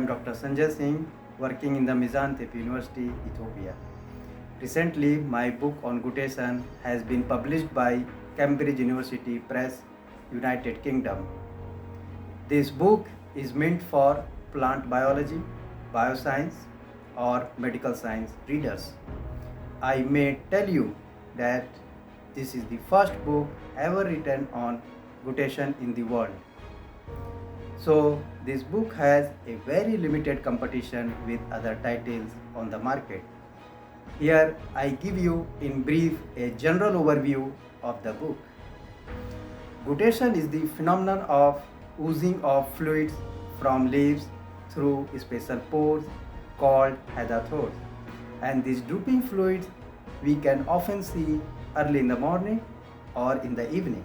am Dr. Sanjay Singh, working in the Mizantep University, Ethiopia. Recently, my book on guttation has been published by Cambridge University Press, United Kingdom. This book is meant for plant biology, bioscience, or medical science readers. I may tell you that this is the first book ever written on guttation in the world. So this book has a very limited competition with other titles on the market. Here I give you in brief a general overview of the book. Guttation is the phenomenon of oozing of fluids from leaves through special pores called hydatodes. And these drooping fluids we can often see early in the morning or in the evening.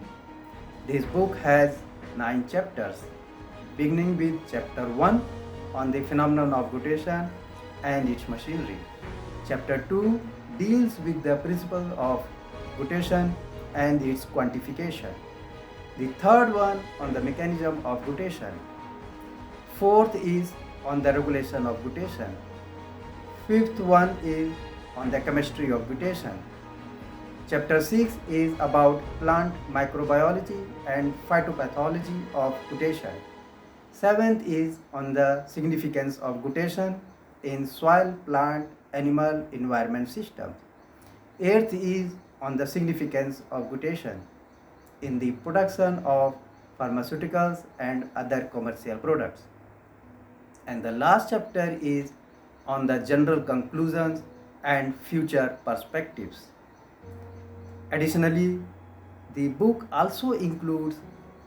This book has 9 chapters, beginning with chapter 1 on the phenomenon of guttation and its machinery. Chapter 2 deals with the principle of guttation and its quantification. The third one on the mechanism of guttation. Fourth is on the regulation of guttation. Fifth one is on the chemistry of guttation. Chapter 6 is about plant microbiology and phytopathology of guttation. Seventh is on the significance of guttation in soil, plant, animal, environment systems. Eighth is on the significance of guttation in the production of pharmaceuticals and other commercial products. And the last chapter is on the general conclusions and future perspectives. Additionally, the book also includes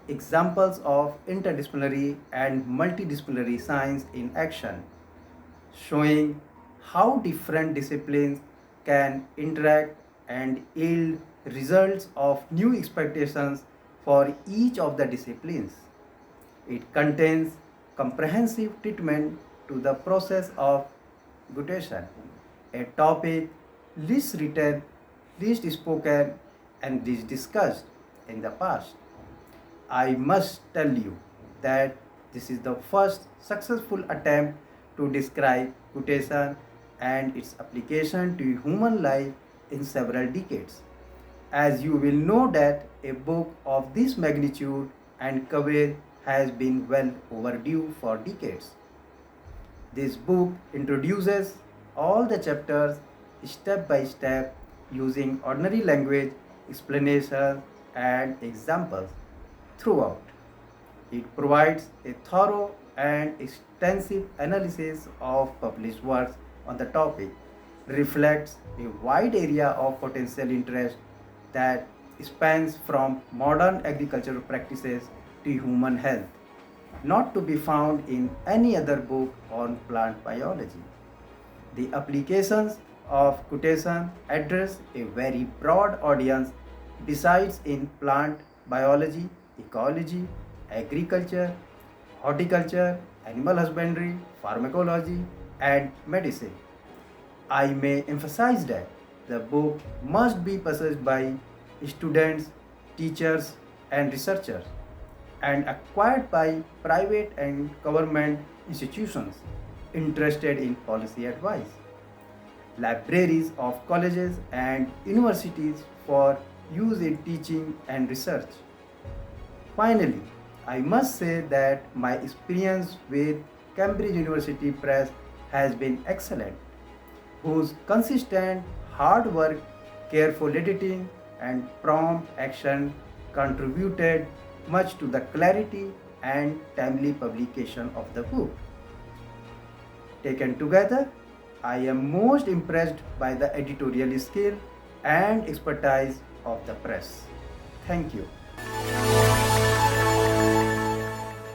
examples of interdisciplinary and multidisciplinary science in action, showing how different disciplines can interact and yield results of new expectations for each of the disciplines. It contains comprehensive treatment to the process of guttation, a topic least written, least spoken, and least discussed in the past. I must tell you that this is the first successful attempt to describe guttation and its application to human life in several decades. As you will know that a book of this magnitude and coverage has been well overdue for decades. This book introduces all the chapters step by step using ordinary language, explanations, and examples throughout. It provides a thorough and extensive analysis of published works on the topic, reflects a wide area of potential interest that spans from modern agricultural practices to human health, not to be found in any other book on plant biology. The applications of guttation address a very broad audience besides in plant biology, ecology, agriculture, horticulture, animal husbandry, pharmacology, and medicine. I may emphasize that the book must be possessed by students, teachers, and researchers, and acquired by private and government institutions interested in policy advice, libraries of colleges and universities for use in teaching and research. Finally, I must say that my experience with Cambridge University Press has been excellent, whose consistent hard work, careful editing, and prompt action contributed much to the clarity and timely publication of the book. Taken together, I am most impressed by the editorial skill and expertise of the press. Thank you.